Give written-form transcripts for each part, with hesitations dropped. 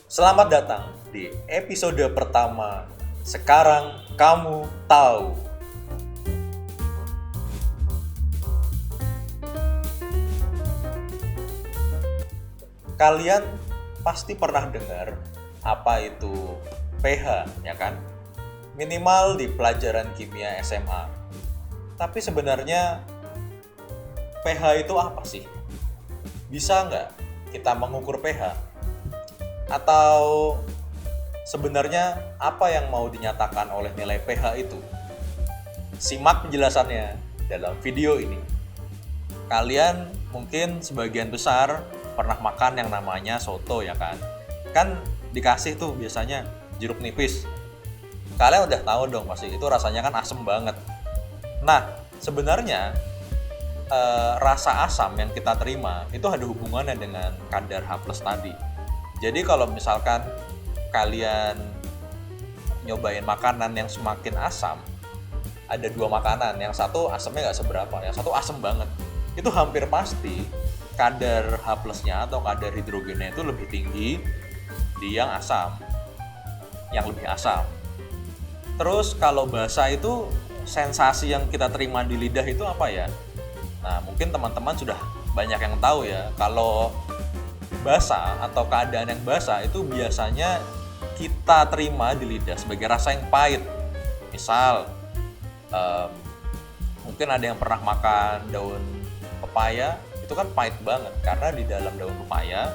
Selamat datang di episode pertama. Sekarang kamu tahu. Kalian pasti pernah dengar apa itu pH, ya kan? Minimal di pelajaran kimia SMA. Tapi sebenarnya pH itu apa sih? Bisa nggak kita mengukur pH? Atau sebenarnya apa yang mau dinyatakan oleh nilai pH itu? Simak penjelasannya dalam video ini. Kalian mungkin sebagian besar pernah makan yang namanya soto, ya kan? Kan dikasih tuh biasanya jeruk nipis. Kalian udah tahu dong pasti itu rasanya kan asem banget. Nah, sebenarnya rasa asam yang kita terima itu ada hubungannya dengan kadar H+ tadi. Jadi kalau misalkan kalian nyobain makanan yang semakin asam, ada dua makanan, yang satu asamnya nggak seberapa, yang satu asam banget, itu hampir pasti kadar H+-nya atau kadar hidrogennya itu lebih tinggi di yang asam, yang lebih asam. Terus kalau basa itu sensasi yang kita terima di lidah itu apa ya? Nah, mungkin teman-teman sudah banyak yang tahu ya, kalau basa atau keadaan yang basa itu biasanya kita terima di lidah sebagai rasa yang pahit. Misal, mungkin ada yang pernah makan daun pepaya, itu kan pahit banget karena di dalam daun pepaya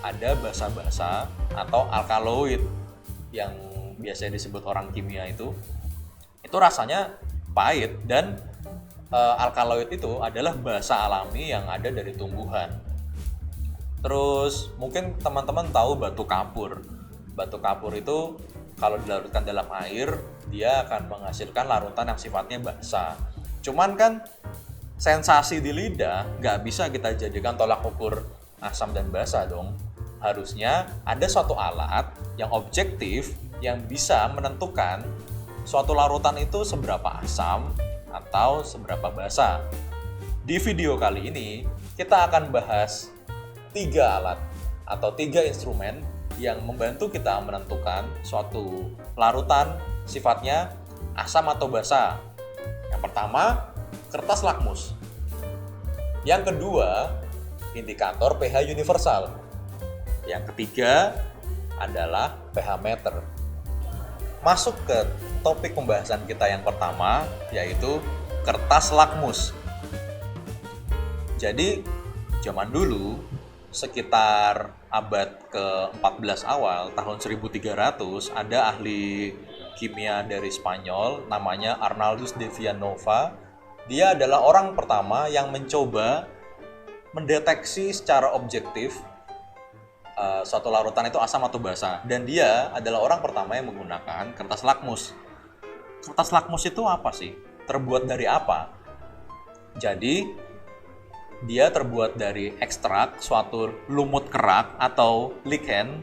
ada basa-basa atau alkaloid yang biasanya disebut orang kimia itu rasanya pahit. Dan alkaloid itu adalah basa alami yang ada dari tumbuhan. Terus mungkin teman-teman tahu batu kapur. Batu kapur itu kalau dilarutkan dalam air, dia akan menghasilkan larutan yang sifatnya basa. Cuman kan sensasi di lidah nggak bisa kita jadikan tolak ukur asam dan basa dong. Harusnya ada suatu alat yang objektif yang bisa menentukan suatu larutan itu seberapa asam atau seberapa basa. Di video kali ini kita akan bahas 3 alat atau 3 instrumen yang membantu kita menentukan suatu larutan sifatnya asam atau basa. Yang pertama, kertas lakmus. Yang kedua, indikator pH universal. Yang ketiga adalah pH meter. Masuk ke topik pembahasan kita yang pertama, yaitu kertas lakmus. Jadi, zaman dulu, sekitar abad ke-14 awal, tahun 1300, ada ahli kimia dari Spanyol, namanya Arnaldus de Villanova. Dia adalah orang pertama yang mencoba mendeteksi secara objektif suatu larutan itu asam atau basa. Dan dia adalah orang pertama yang menggunakan kertas lakmus. Kertas lakmus itu apa sih? Terbuat dari apa? Jadi, dia terbuat dari ekstrak suatu lumut kerak atau lichen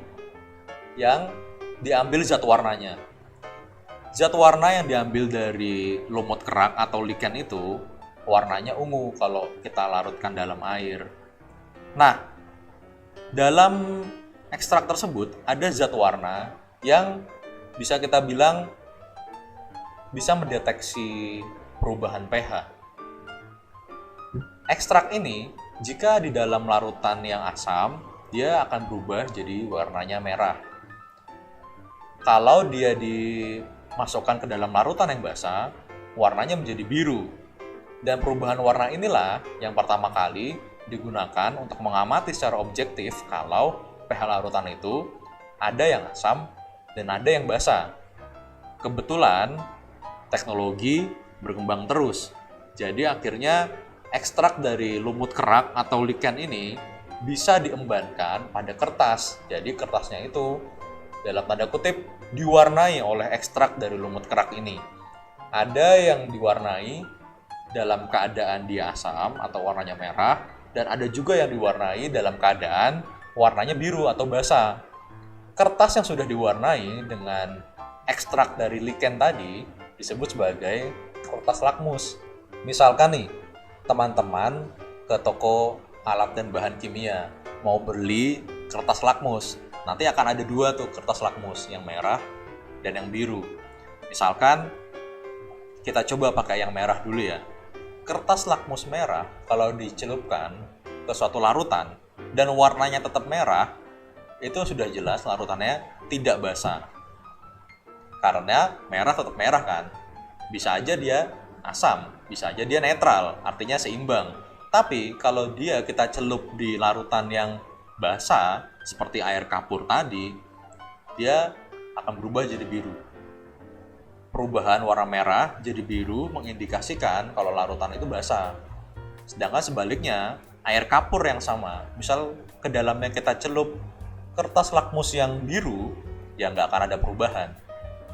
yang diambil zat warnanya. Zat warna yang diambil dari lumut kerak atau lichen itu warnanya ungu kalau kita larutkan dalam air. Nah, dalam ekstrak tersebut ada zat warna yang bisa kita bilang bisa mendeteksi perubahan pH. Ekstrak ini, jika di dalam larutan yang asam, dia akan berubah jadi warnanya merah. Kalau dia dimasukkan ke dalam larutan yang basah, warnanya menjadi biru. Dan perubahan warna inilah yang pertama kali digunakan untuk mengamati secara objektif kalau pH larutan itu ada yang asam dan ada yang basa. Kebetulan teknologi berkembang terus. Jadi akhirnya ekstrak dari lumut kerak atau lichen ini bisa diembankan pada kertas. Jadi kertasnya itu dalam tanda kutip diwarnai oleh ekstrak dari lumut kerak ini. Ada yang diwarnai dalam keadaan dia asam atau warnanya merah, dan ada juga yang diwarnai dalam keadaan warnanya biru atau basa. Kertas yang sudah diwarnai dengan ekstrak dari lichen tadi disebut sebagai kertas lakmus. Misalkan nih, teman-teman ke toko alat dan bahan kimia mau beli kertas lakmus. nanti akan ada dua tuh kertas lakmus, yang merah dan yang biru. Misalkan kita coba pakai yang merah dulu ya. Kertas lakmus merah kalau dicelupkan ke suatu larutan dan warnanya tetap merah, itu sudah jelas larutannya tidak basah. Karena merah tetap merah kan. Bisa aja dia asam, bisa aja dia netral, artinya seimbang. Tapi kalau dia kita celup di larutan yang basah, seperti air kapur tadi, dia akan berubah jadi biru. Perubahan warna merah jadi biru mengindikasikan kalau larutan itu basah. Sedangkan sebaliknya, air kapur yang sama, misal ke dalamnya kita celup kertas lakmus yang biru, ya nggak akan ada perubahan.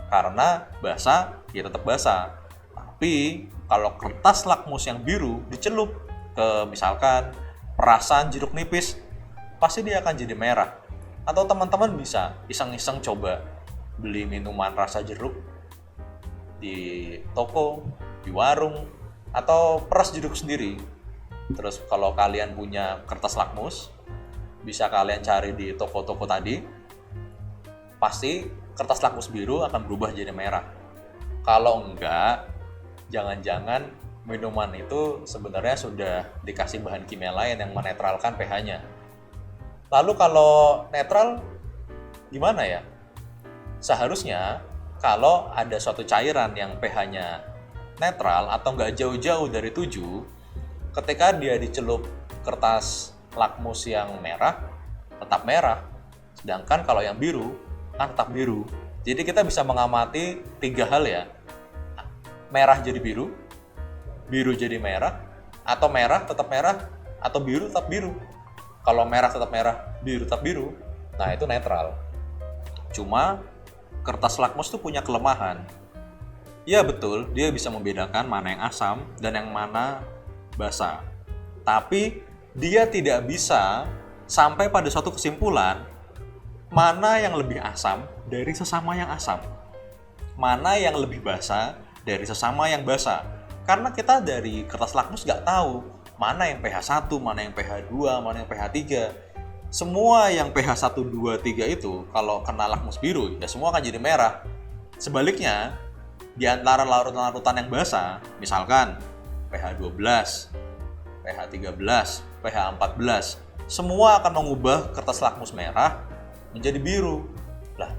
Karena basah, ya tetap basah. Tapi kalau kertas lakmus yang biru dicelup ke misalkan perasan jeruk nipis, pasti dia akan jadi merah. Atau teman-teman bisa iseng-iseng coba beli minuman rasa jeruk di toko, di warung, atau peras jeruk sendiri. Terus kalau kalian punya kertas lakmus, bisa kalian cari di toko-toko tadi, pasti kertas lakmus biru akan berubah jadi merah. Kalau enggak, jangan-jangan minuman itu sebenarnya sudah dikasih bahan kimia lain yang menetralkan pH-nya. Lalu kalau netral, gimana ya? Seharusnya kalau ada suatu cairan yang pH-nya netral atau nggak jauh-jauh dari 7, ketika dia dicelup kertas lakmus yang merah, tetap merah. Sedangkan kalau yang biru, kan tetap biru. Jadi kita bisa mengamati 3 hal ya. Merah jadi biru, biru jadi merah, atau merah tetap merah, atau biru tetap biru. Kalau merah tetap merah, biru tetap biru, nah itu netral. Cuma kertas lakmus tuh punya kelemahan. Ya betul, dia bisa membedakan mana yang asam dan yang mana basah. Tapi dia tidak bisa sampai pada suatu kesimpulan mana yang lebih asam dari sesama yang asam, mana yang lebih basah dari sesama yang basah. Karena kita dari kertas lakmus nggak tahu mana yang pH 1, mana yang pH 2, mana yang pH 3. Semua yang pH 1, 2, 3 itu kalau kena lakmus biru, ya semua akan jadi merah. Sebaliknya, di antara larutan-larutan yang basah, misalkan pH 12, pH 13, pH 14, semua akan mengubah kertas lakmus merah menjadi biru. Lah,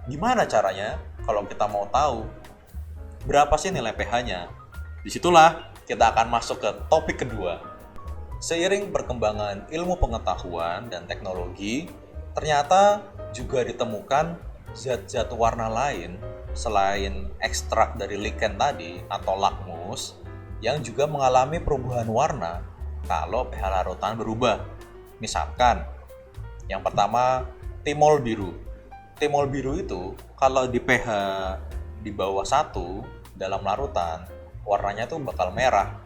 gimana caranya kalau kita mau tahu berapa sih nilai pH-nya? Disitulah kita akan masuk ke topik kedua. Seiring perkembangan ilmu pengetahuan dan teknologi, ternyata juga ditemukan zat-zat warna lain selain ekstrak dari lichen tadi atau lakmus yang juga mengalami perubahan warna kalau pH larutan berubah. Misalkan, yang pertama, timol biru. Timol biru itu kalau di pH di bawah 1 dalam larutan, warnanya tuh bakal merah.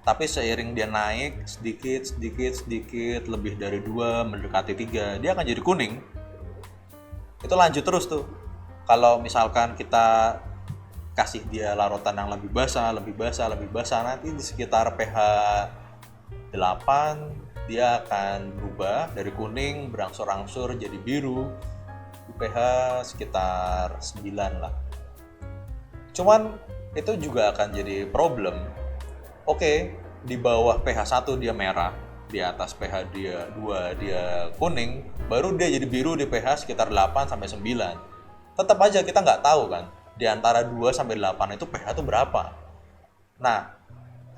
Tapi seiring dia naik sedikit lebih dari 2 mendekati 3, dia akan jadi kuning. Itu lanjut terus tuh. Kalau misalkan kita kasih dia larutan yang lebih basah, nanti di sekitar pH 8 dia akan berubah dari kuning berangsur-angsur jadi biru di pH sekitar 9 lah. Cuman itu juga akan jadi problem. Oke, di bawah pH 1 dia merah, di atas pH dia 2 dia kuning, baru dia jadi biru di pH sekitar 8 sampai 9. Tetap aja kita nggak tahu kan, di antara 2 sampai 8 itu pH itu berapa. Nah,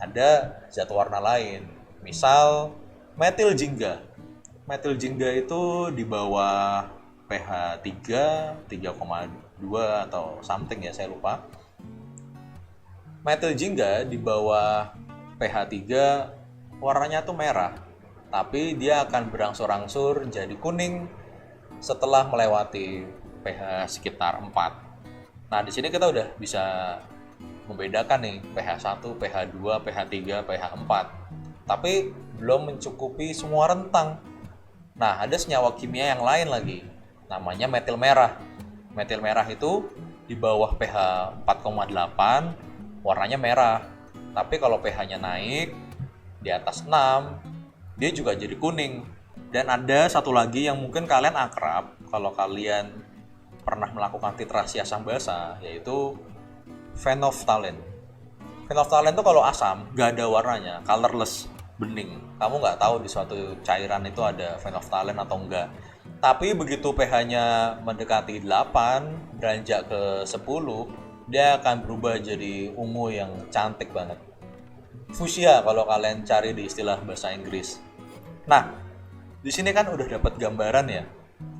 ada zat warna lain. Misal metil jingga. Metil jingga itu di bawah pH 3, 3,2 atau something ya, saya lupa. Metil jingga di bawah pH 3 warnanya tuh merah, tapi dia akan berangsur-angsur jadi kuning setelah melewati pH sekitar 4. Nah, di sini kita udah bisa membedakan nih pH 1, pH 2, pH 3, pH 4. Tapi belum mencukupi semua rentang. Nah, ada senyawa kimia yang lain lagi, namanya metil merah. Metil merah itu di bawah pH 4,8 warnanya merah, tapi kalau pH-nya naik di atas 6, dia juga jadi kuning. Dan ada satu lagi yang mungkin kalian akrab kalau kalian pernah melakukan titrasi asam basa, yaitu phenolphthalein. Phenolphthalein itu kalau asam nggak ada warnanya, colorless, bening. Kamu nggak tahu di suatu cairan itu ada phenolphthalein atau enggak. Tapi begitu pH-nya mendekati 8, beranjak ke 10, dia akan berubah jadi ungu yang cantik banget. Fuchsia kalau kalian cari di istilah bahasa Inggris. Nah, di sini kan udah dapat gambaran ya.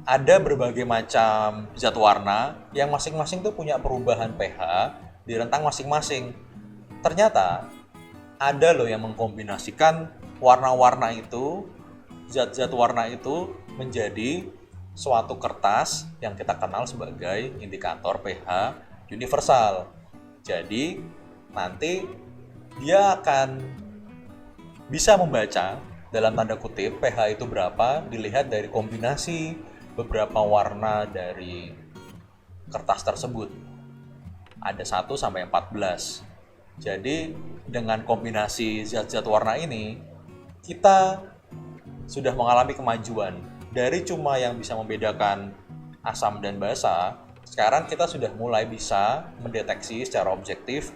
Ada berbagai macam zat warna yang masing-masing tuh punya perubahan pH di rentang masing-masing. Ternyata ada loh yang mengkombinasikan warna-warna itu, zat-zat warna itu menjadi suatu kertas yang kita kenal sebagai indikator pH universal. Jadi nanti dia akan bisa membaca dalam tanda kutip pH itu berapa dilihat dari kombinasi beberapa warna dari kertas tersebut. Ada 1 sampai 14. Jadi dengan kombinasi zat-zat warna ini kita sudah mengalami kemajuan. Dari cuma yang bisa membedakan asam dan basa, sekarang kita sudah mulai bisa mendeteksi secara objektif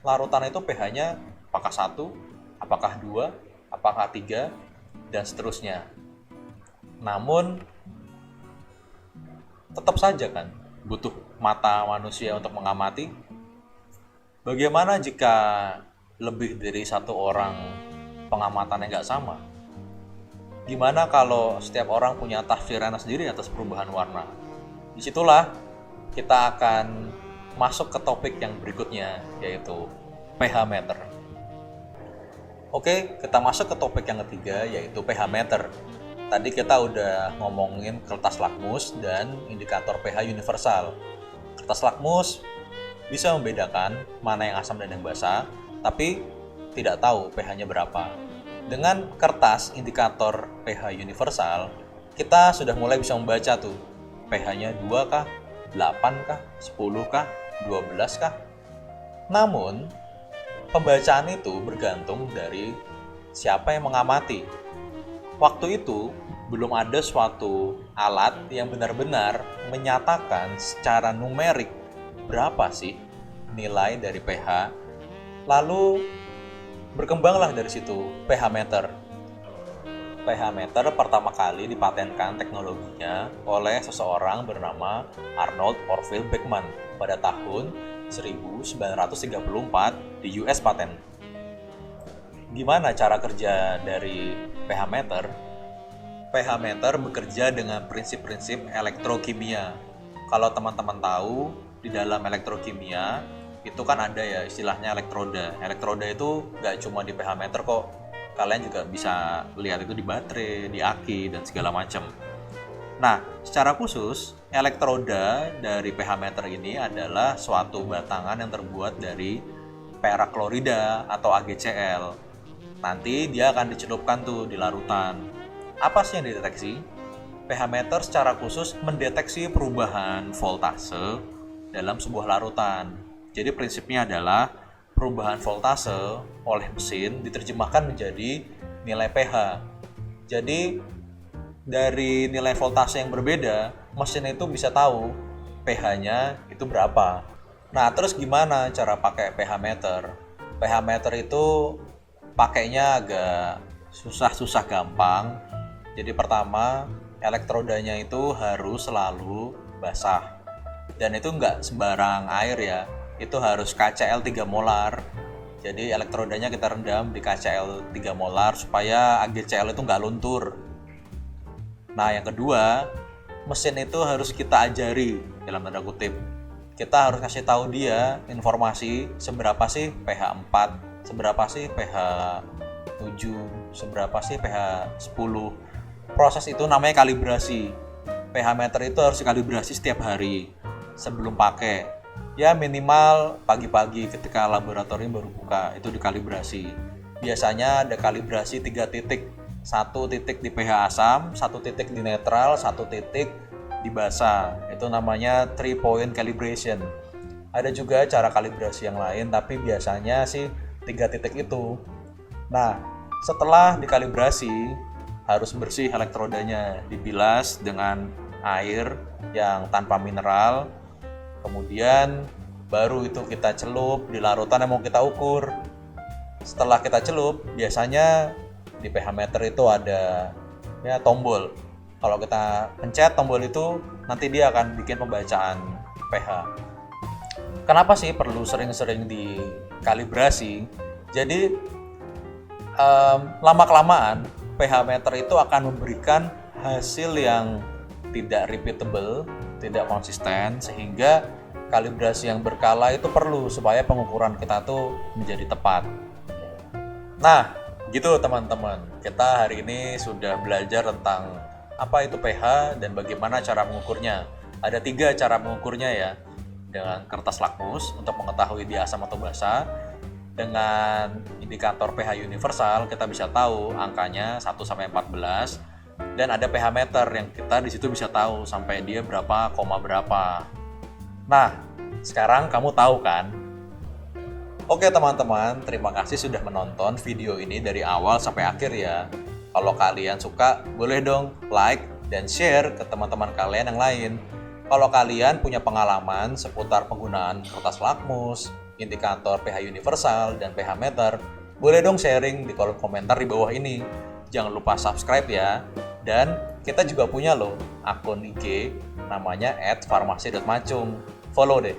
larutan itu pH-nya apakah 1, apakah 2, apakah 3, dan seterusnya. Namun, tetap saja kan butuh mata manusia untuk mengamati. Bagaimana jika lebih dari satu orang pengamatannya nggak sama? Gimana kalau setiap orang punya tafsirannya sendiri atas perubahan warna? Disitulah kita akan masuk ke topik yang berikutnya, yaitu pH meter. Oke, kita masuk ke topik yang ketiga, yaitu pH meter. Tadi kita udah ngomongin kertas lakmus dan indikator pH universal. Kertas lakmus bisa membedakan mana yang asam dan yang basa, tapi tidak tahu pH-nya berapa. Dengan kertas indikator pH universal, kita sudah mulai bisa membaca tuh pH-nya 2 kah, 8 kah, 10 kah, 12 kah. Namun, pembacaan itu bergantung dari siapa yang mengamati. Waktu itu, belum ada suatu alat yang benar-benar menyatakan secara numerik berapa sih nilai dari pH. Lalu, berkembanglah dari situ pH meter. pH meter pertama kali dipatenkan teknologinya oleh seseorang bernama Arnold Orville Beckman pada tahun 1934 di US Patent. Gimana cara kerja dari pH meter? pH meter bekerja dengan prinsip-prinsip elektrokimia. Kalau teman-teman tahu, di dalam elektrokimia itu kan ada ya istilahnya elektroda. Elektroda itu nggak cuma di pH meter kok. Kalian juga bisa lihat itu di baterai, di aki, dan segala macam. Nah, secara khusus, elektroda dari pH meter ini adalah suatu batangan yang terbuat dari perak klorida atau AgCl. Nanti dia akan dicelupkan tuh di larutan. Apa sih yang dideteksi? pH meter secara khusus mendeteksi perubahan voltase dalam sebuah larutan. Jadi prinsipnya adalah perubahan voltase oleh mesin diterjemahkan menjadi nilai pH. Jadi dari nilai voltase yang berbeda, mesin itu bisa tahu pH-nya itu berapa. Nah, terus gimana cara pakai pH meter? pH meter itu pakainya agak susah gampang. Jadi pertama, elektrodanya itu harus selalu basah. Dan itu nggak sembarang air ya. Itu harus KCl 3 molar. Jadi elektrodanya kita rendam di KCl 3 molar supaya AgCl itu nggak luntur. Nah, yang kedua, mesin itu harus kita ajari dalam tanda kutip. Kita harus kasih tahu dia informasi seberapa sih pH 4, seberapa sih pH 7, seberapa sih pH 10. Proses itu namanya kalibrasi. pH meter itu harus dikalibrasi setiap hari sebelum pakai. Ya minimal pagi-pagi ketika laboratorium baru buka itu dikalibrasi. Biasanya ada kalibrasi 3 titik. 1 titik di pH asam, 1 titik di netral, 1 titik di basa. Itu namanya 3-point calibration. Ada juga cara kalibrasi yang lain, tapi biasanya sih 3 titik itu. Nah, setelah dikalibrasi harus bersih elektrodanya, dibilas dengan air yang tanpa mineral, kemudian baru itu kita celup di larutan yang mau kita ukur. Setelah kita celup, biasanya di pH meter itu ada ya tombol. Kalau kita pencet tombol itu, nanti dia akan bikin pembacaan pH. Kenapa sih perlu sering-sering dikalibrasi? Jadi lama-kelamaan pH meter itu akan memberikan hasil yang tidak repeatable, tidak konsisten, sehingga kalibrasi yang berkala itu perlu supaya pengukuran kita tuh menjadi tepat. Nah, gitu teman-teman. Kita hari ini sudah belajar tentang apa itu pH dan bagaimana cara mengukurnya. Ada 3 cara mengukurnya ya. Dengan kertas lakmus untuk mengetahui dia asam atau basa. Dengan indikator pH universal kita bisa tahu angkanya 1 sampai 14. Dan ada pH meter yang kita di situ bisa tahu sampai dia berapa, koma berapa. Nah, sekarang kamu tahu kan? Oke teman-teman, terima kasih sudah menonton video ini dari awal sampai akhir ya. Kalau kalian suka, boleh dong like dan share ke teman-teman kalian yang lain. Kalau kalian punya pengalaman seputar penggunaan kertas lakmus, indikator pH universal, dan pH meter, boleh dong sharing di kolom komentar di bawah ini. Jangan lupa subscribe ya. Dan kita juga punya loh akun IG namanya @farmasi.macung. Follow deh.